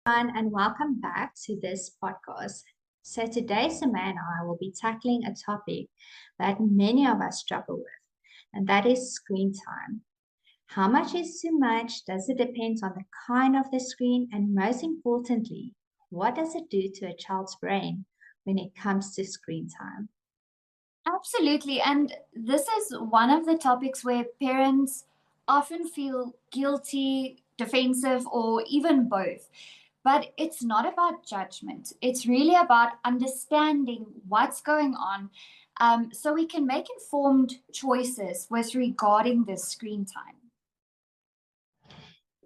And welcome back to this podcast. So, today, Samantha and I will be tackling a topic that many of us struggle with, and that is screen time. How much is too much? Does it depend on the kind of the screen? And most importantly, what does it do to a child's brain when it comes to screen time? Absolutely. And this is one of the topics where parents often feel guilty, defensive, or even both. But it's not about judgment. It's really about understanding what's going on, so we can make informed choices with regarding this screen time.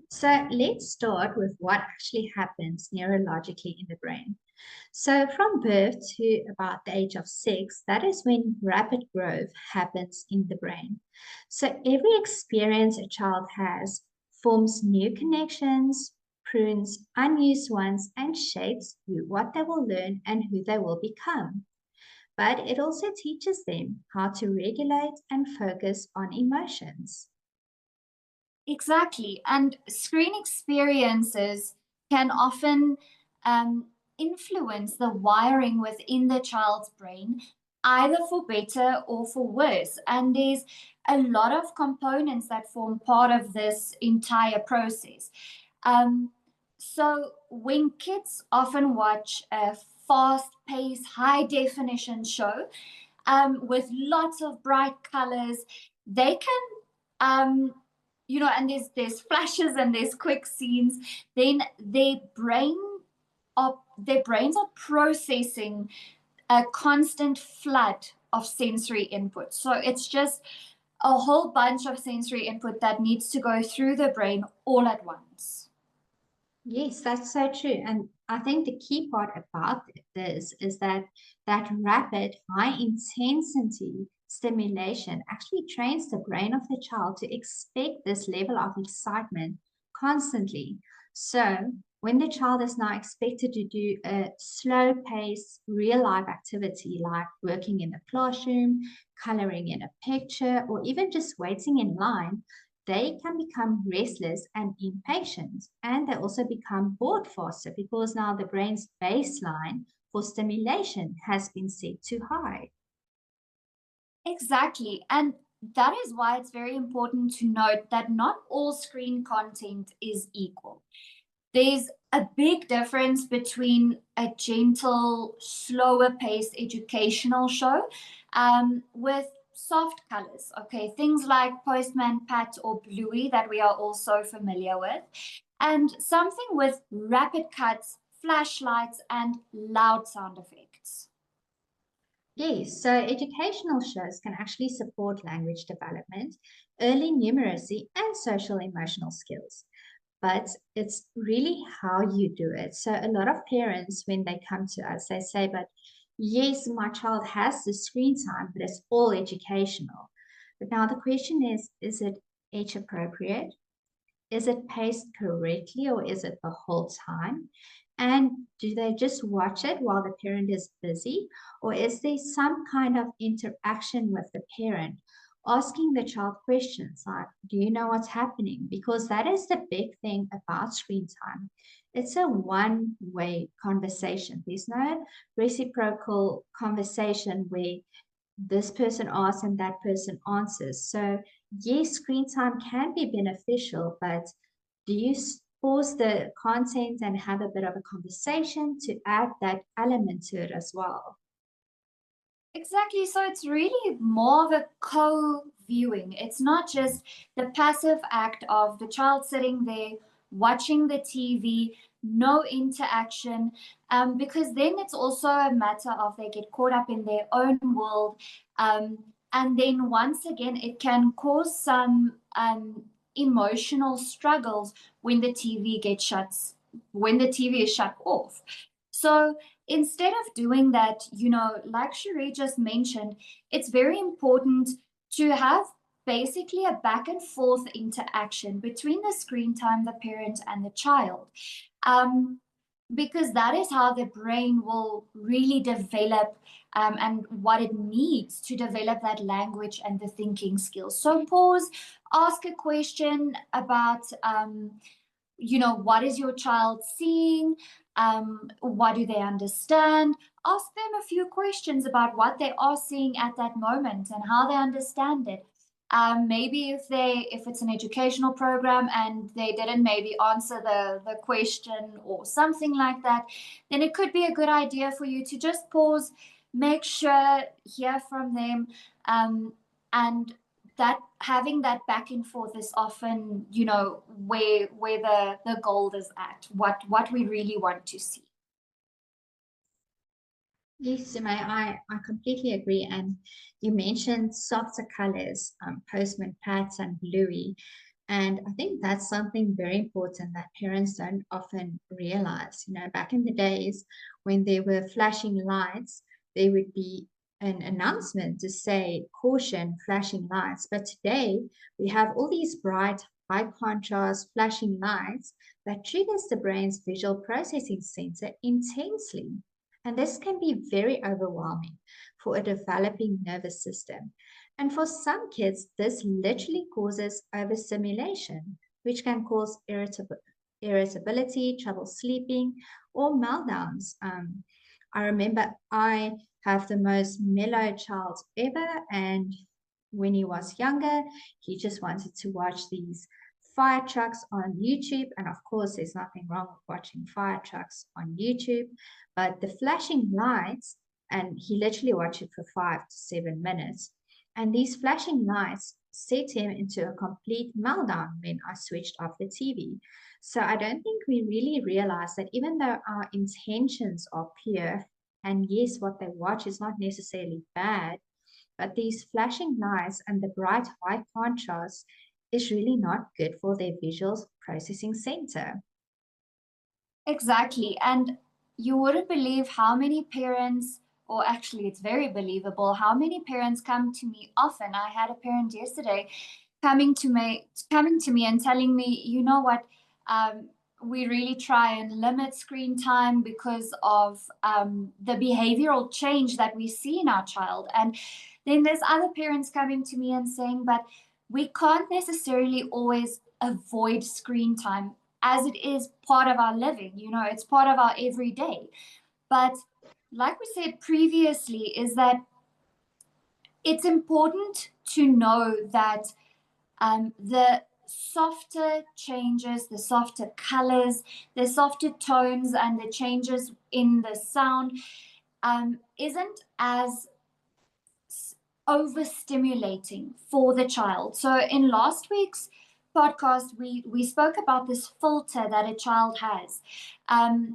So, let's start with what actually happens neurologically in the brain. So, from birth to about the age of 6, that is when rapid growth happens in the brain. So, every experience a child has forms new connections, prunes unused ones, and shapes what they will learn and who they will become. But it also teaches them how to regulate and focus on emotions. Exactly. And screen experiences can often um, influence the wiring within the child's brain, either for better or for worse. And there's a lot of components that form part of this entire process. Um, so when kids often watch a fast paced, high definition show with lots of bright colors, they can and there's flashes and there's quick scenes, then their brains are processing a constant flood of sensory input. So it's just a whole bunch of sensory input that needs to go through the brain all at once. Yes, that's so true. And I think the key part about this is that rapid, high intensity stimulation actually trains the brain of the child to expect this level of excitement constantly. So when the child is now expected to do a slow pace, real life activity like working in the classroom, coloring in a picture, or even just waiting in line, they can become restless and impatient. And they also become bored faster because now the brain's baseline for stimulation has been set too high. Exactly. And that is why it's very important to note that not all screen content is equal. There's a big difference between a gentle, slower paced educational show with soft colors. Okay, things like Postman Pat or Bluey that we are also familiar with, and something with rapid cuts, flashlights, and loud sound effects. Yes, so educational shows can actually support language development, early numeracy, and social emotional skills. But it's really how you do it. So a lot of parents, when they come to us, they say, but yes, my child has the screen time, but it's all educational. But now the question is it age appropriate? Is it paced correctly or is it the whole time? And do they just watch it while the parent is busy? Or is there some kind of interaction with the parent, asking the child questions like, do you know what's happening? Because that is the big thing about screen time. It's a one way conversation. There's no reciprocal conversation where this person asks and that person answers. So, yes, screen time can be beneficial, but do you pause the content and have a bit of a conversation to add that element to it as well? Exactly. So it's really more of a co-viewing. It's not just the passive act of the child sitting there watching the TV, no interaction, because then it's also a matter of they get caught up in their own world. And then once again, it can cause some emotional struggles when the TV when the TV is shut off. So instead of doing that, like Cherie just mentioned, it's very important to have basically a back and forth interaction between the screen time, the parent, and the child. Um, because that is how the brain will really develop and what it needs to develop that language and the thinking skills. So pause, ask a question about what is your child seeing? What do they understand? Ask them a few questions about what they are seeing at that moment and how they understand it. Maybe if it's an educational program and they didn't maybe answer the question or something like that, then it could be a good idea for you to just pause, make sure, hear from them, and that having that back and forth is often, where the gold is at, what we really want to see. Yes, Sime, I completely agree. And you mentioned softer colors, postman pats and bluey. And I think that's something very important that parents don't often realize. Back in the days when there were flashing lights, there would be an announcement to say, caution, flashing lights. But today we have all these bright, high contrast flashing lights that triggers the brain's visual processing center intensely. And this can be very overwhelming for a developing nervous system. And for some kids, this literally causes overstimulation, which can cause irritability, trouble sleeping, or meltdowns. I remember I have the most mellow child ever, and when he was younger, he just wanted to watch these fire trucks on YouTube. And of course, there's nothing wrong with watching fire trucks on YouTube, but the flashing lights, and he literally watched it for 5 to 7 minutes. And these flashing lights set him into a complete meltdown when I switched off the TV. So I don't think we really realize that even though our intentions are pure, and yes, what they watch is not necessarily bad, but these flashing lights and the bright white contrast is really not good for their visual processing center. Exactly. And you wouldn't believe how many parents, or actually, it's very believable, how many parents come to me often. I had a parent yesterday coming to me and telling me, you know what, we really try and limit screen time because of the behavioral change that we see in our child. And then there's other parents coming to me and saying, but we can't necessarily always avoid screen time, as it is part of our living, it's part of our everyday. But like we said previously, is that it's important to know that the softer changes, the softer colors, the softer tones, and the changes in the sound isn't as overstimulating for the child. So in last week's podcast, we spoke about this filter that a child has,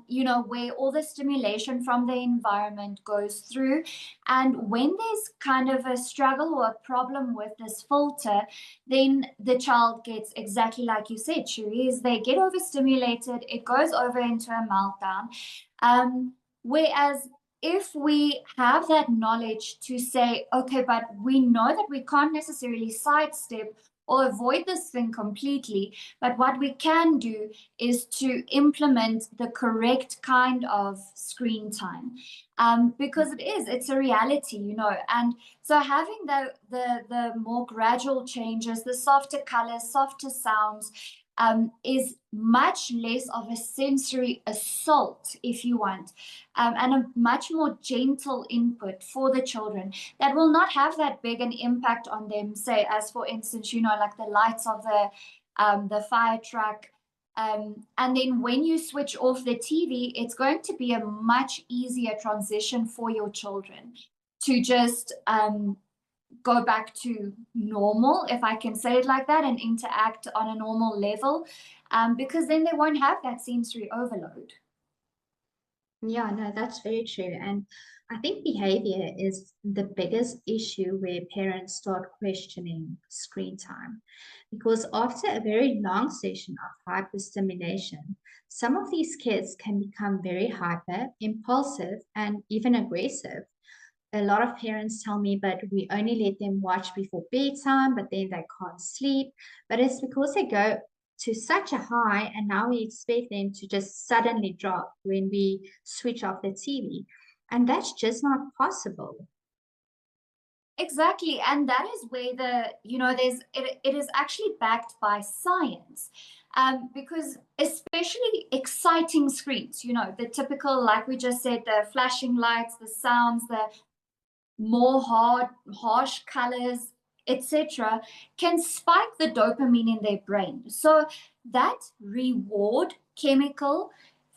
where all the stimulation from the environment goes through. And when there's kind of a struggle or a problem with this filter, then the child gets exactly like you said, Cherise, they get overstimulated, it goes over into a meltdown. Whereas if we have that knowledge to say, okay, but we know that we can't necessarily sidestep or avoid this thing completely, but what we can do is to implement the correct kind of screen time, because it's a reality, and so having the more gradual changes, the softer colors, softer sounds, is much less of a sensory assault, if you want, and a much more gentle input for the children that will not have that big an impact on them, say, as for instance, like the lights of the fire truck. And then when you switch off the TV, it's going to be a much easier transition for your children to just go back to normal, if I can say it like that, and interact on a normal level, because then they won't have that sensory overload. Yeah, no, that's very true. And I think behavior is the biggest issue where parents start questioning screen time. Because after a very long session of hyperstimulation, some of these kids can become very hyper, impulsive, and even aggressive. A lot of parents tell me, but we only let them watch before bedtime, but then they can't sleep. But it's because they go to such a high, and now we expect them to just suddenly drop when we switch off the TV. And that's just not possible. Exactly. And that is where it is actually backed by science. Because especially exciting screens, you know, the typical, like we just said, the flashing lights, the sounds, the more harsh colors, etc., can spike the dopamine in their brain. So that reward chemical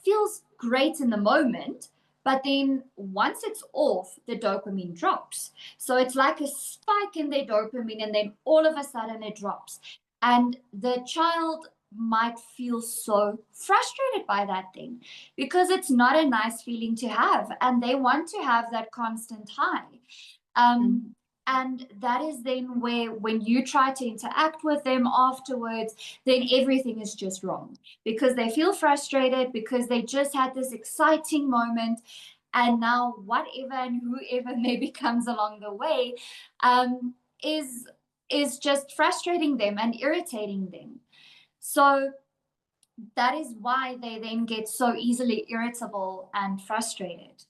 feels great in the moment, but then once it's off, the dopamine drops. So it's like a spike in their dopamine, and then all of a sudden it drops. And the child might feel so frustrated by that thing because it's not a nice feeling to have, and they want to have that constant high. Mhm. And that is then where, when you try to interact with them afterwards, then everything is just wrong because they feel frustrated because they just had this exciting moment. And now, whatever and whoever maybe comes along the way um, is is just frustrating them and irritating them. So that is why they then get so easily irritable and frustrated.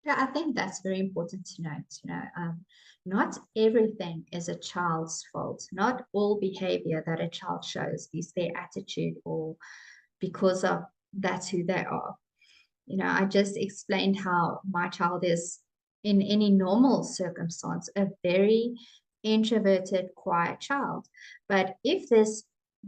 Yeah, I think that's very important to note. Not everything is a child's fault. Not all behavior that a child shows is their attitude or because of that's who they are. I just explained how my child is, in any normal circumstance, a very introverted, quiet child. But if this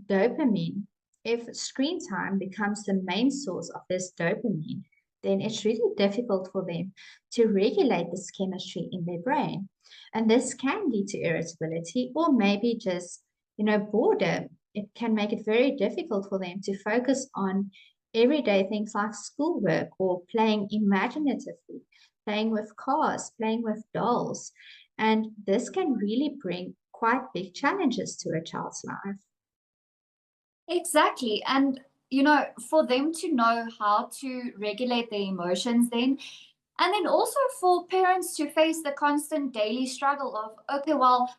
dopamine, if screen time becomes the main source of this dopamine, then it's really difficult for them to regulate this chemistry in their brain. And this can lead to irritability or maybe just, boredom. It can make it very difficult for them to focus on everyday things like schoolwork or playing imaginatively, playing with cars, playing with dolls. And this can really bring quite big challenges to a child's life. Exactly. And, you know, for them to know how to regulate their emotions, then, and then also for parents to face the constant daily struggle of, okay, well,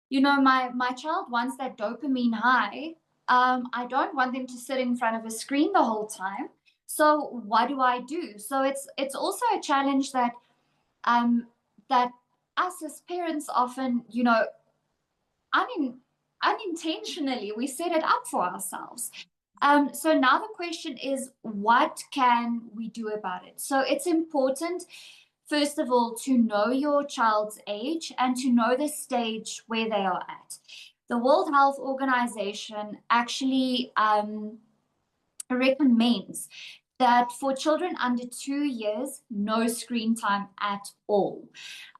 you know, my child wants that dopamine high. I don't want them to sit in front of a screen the whole time. So what do I do? So it's also a challenge that um that us as parents often, you know, unin, unintentionally we set it up for ourselves. So now the question is, what can we do about it? So it's important, first of all, to know your child's age and to know the stage where they are at. The World Health Organization actually recommends that for children under 2 years, no screen time at all.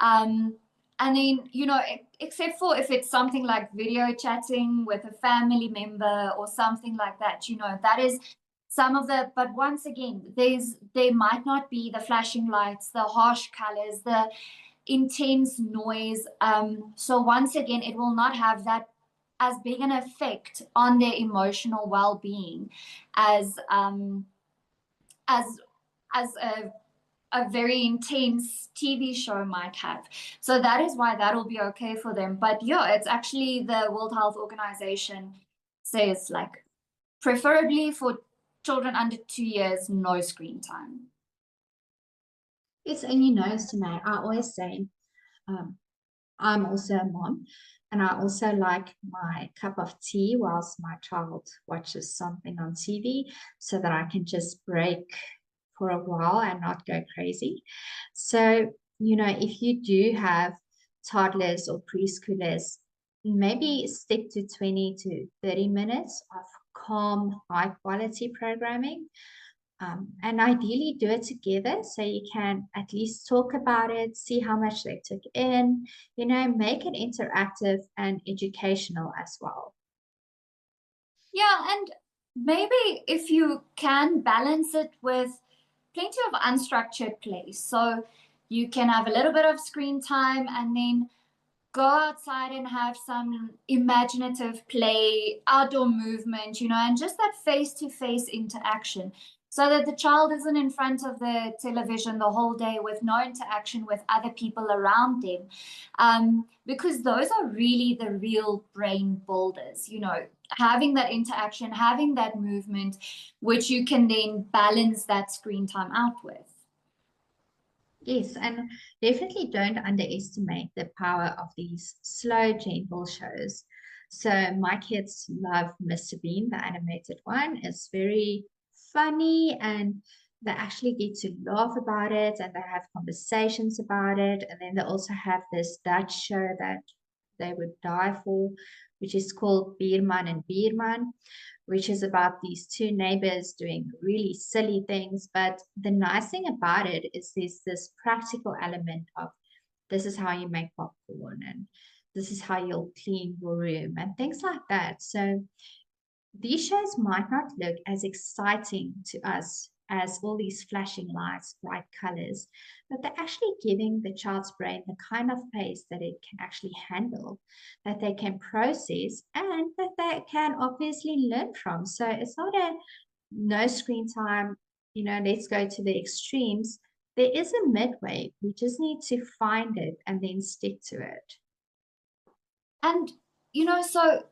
Um, and then, you know, except for if it's something like video chatting with a family member or something like that, you know, that is some of the, but once again, there might not be the flashing lights, the harsh colors, the intense noise. So once again, it will not have that as big an effect on their emotional well-being as as as a very intense TV show might have. So that is why that'll be okay for them. But yeah, it's actually the World Health Organization says, like, preferably for children under 2 years, no screen time. It's, and Sumay, I always say, um, I'm also a mom, and I also like my cup of tea whilst my child watches something on TV so that I can just break for a while and not go crazy. So, if you do have toddlers or preschoolers, maybe stick to 20 to 30 minutes of calm, high quality programming. And ideally do it together so you can at least talk about it, see how much they took in, make it interactive and educational as well. Yeah, and maybe if you can balance it with plenty of unstructured play. So you can have a little bit of screen time and then go outside and have some imaginative play, outdoor movement, you know, and just that face-to-face interaction so that the child isn't in front of the television the whole day with no interaction with other people around them. Because those are really the real brain builders, you know, having that interaction, having that movement, which you can then balance that screen time out with. Yes, and definitely don't underestimate the power of these slow, gentle shows. So my kids love Mr. Bean, the animated one. It's very funny and they actually get to laugh about it and they have conversations about it. And then they also have this Dutch show that they would die for, which is called Bierman and Bierman, which is about these two neighbors doing really silly things. But the nice thing about it is there's this practical element of this is how you make popcorn and this is how you'll clean your room and things like that. So these shows might not look as exciting to us as all these flashing lights, bright colors, but they're actually giving the child's brain the kind of pace that it can actually handle, that they can process, and that they can obviously learn from. So it's not a no screen time, let's go to the extremes. There is a midway. We just need to find it and then stick to it. And, so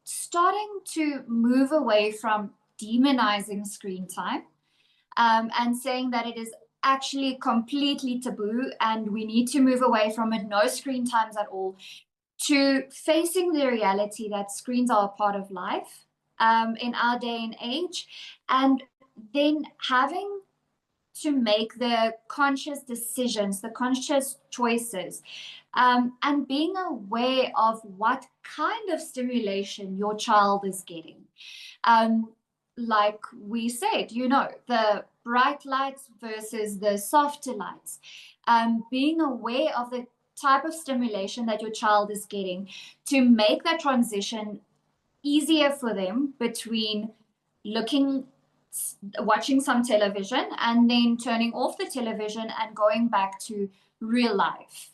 starting to move away from demonizing screen time, and saying that it is actually completely taboo and we need to move away from it, no screen times at all, to facing the reality that screens are a part of life, in our day and age, and then having to make the conscious decisions, the conscious choices, and being aware of what kind of stimulation your child is getting. Like we said, the bright lights versus the softer lights, being aware of the type of stimulation that your child is getting to make that transition easier for them between watching some television and then turning off the television and going back to real life.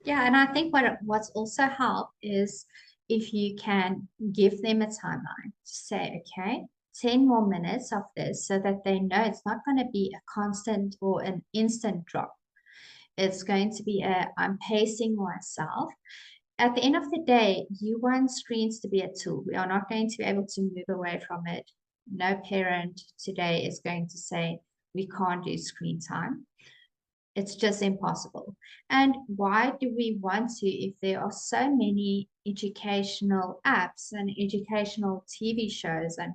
Yeah, and I think what's also helped is if you can give them a timeline to say, okay, 10 more minutes of this so that they know it's not going to be a constant or an instant drop. It's going to be I'm pacing myself. At the end of the day, you want screens to be a tool. We are not going to be able to move away from it. No parent today is going to say we can't do screen time. It's just impossible. And why do we want to if there are so many educational apps and educational TV shows? And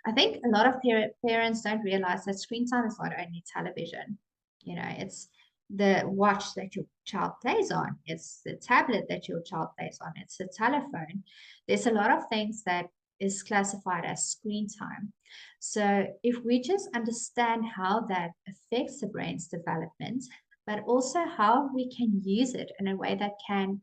I think a lot of parents don't realize that screen time is not only television. It's the watch that your child plays on, it's the tablet that your child plays on, it's the telephone. There's a lot of things that is classified as screen time. So if we just understand how that affects the brain's development, but also how we can use it in a way that can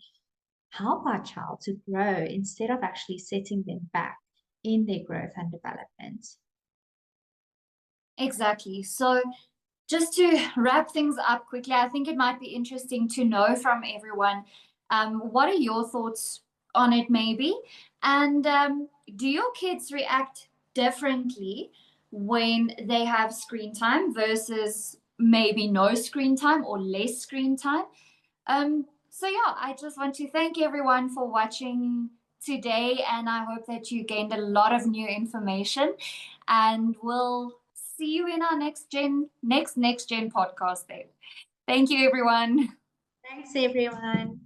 help our child to grow instead of actually setting them back in their growth and development. Exactly. So just to wrap things up quickly, I think it might be interesting to know from everyone, what are your thoughts on it maybe? And do your kids react differently when they have screen time versus maybe no screen time or less screen time? So yeah, I just want to thank everyone for watching today, and I hope that you gained a lot of new information, and we'll see you in our next gen podcast then. Thank you, everyone. Thanks, everyone.